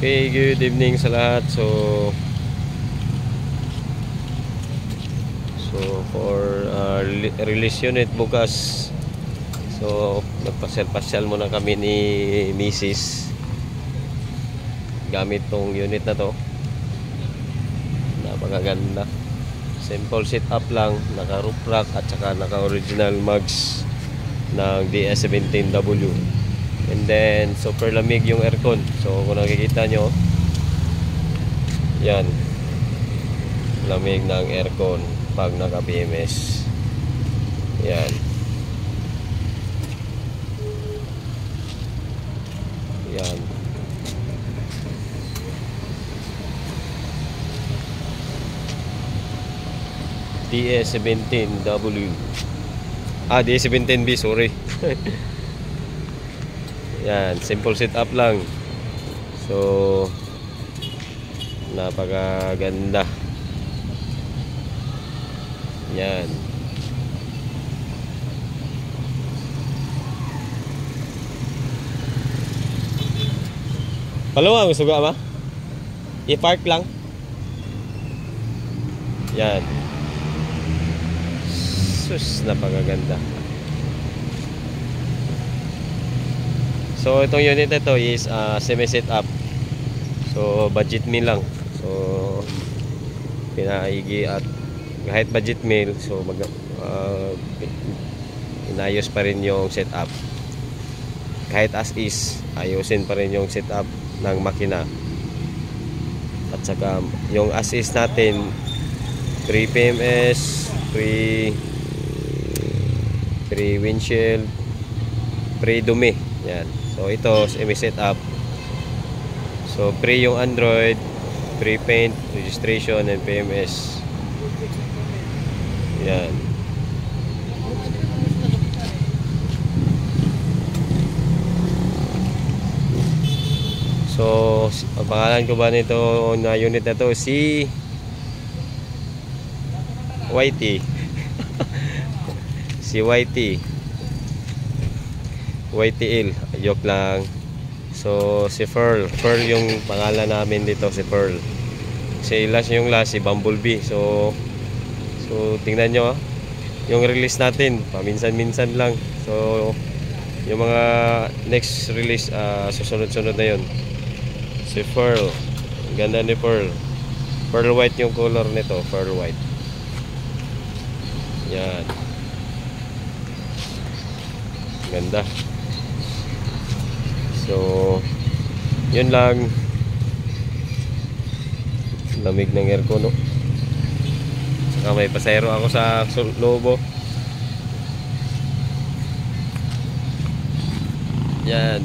Okay, good evening sa lahat. So for release unit bukas. So nagpasyal-pasyal muna kami ni Mrs. gamit tong unit na to. Napakaganda. Simple setup lang, naka roof rack at saka naka original mugs ng DS17W. And then super lamig yung aircon. So kung nakikita nyo, yan, lamig ng aircon pag naka BMS. Yan. Yan. DS17W. DS17B, sorry. Yan, simple setup lang. So napakaganda. Yan. Palawa, gusto ka ba? I-park lang. Yan. Sus, napakaganda. So itong unit ito is semi setup. So budget meal lang. So pinaigi at kahit budget meal, so inayos pa rin yung setup. Kahit as is, ayusin pa rin yung setup ng makina. At saka yung as is natin, free PMS, free windshield, free dumi. Yan. So ito semi setup. So free yung Android, free paint, registration and PMS. Yan. So ang pangalan ko ba nito na unit na to, si YT. Si YTL, joke lang. So si Pearl yung pangalan namin dito, si Pearl. Si last si Bumblebee. So tingnan nyo, yung release natin paminsan-minsan lang. So yung mga next release susunod-sunod na yun. Si Pearl, ganda ni Pearl white yung color nito, pearl white. Yan, ganda. So yun lang, lamig ng aircon, no? Saka may pasahero ako sa Lobo. Yan.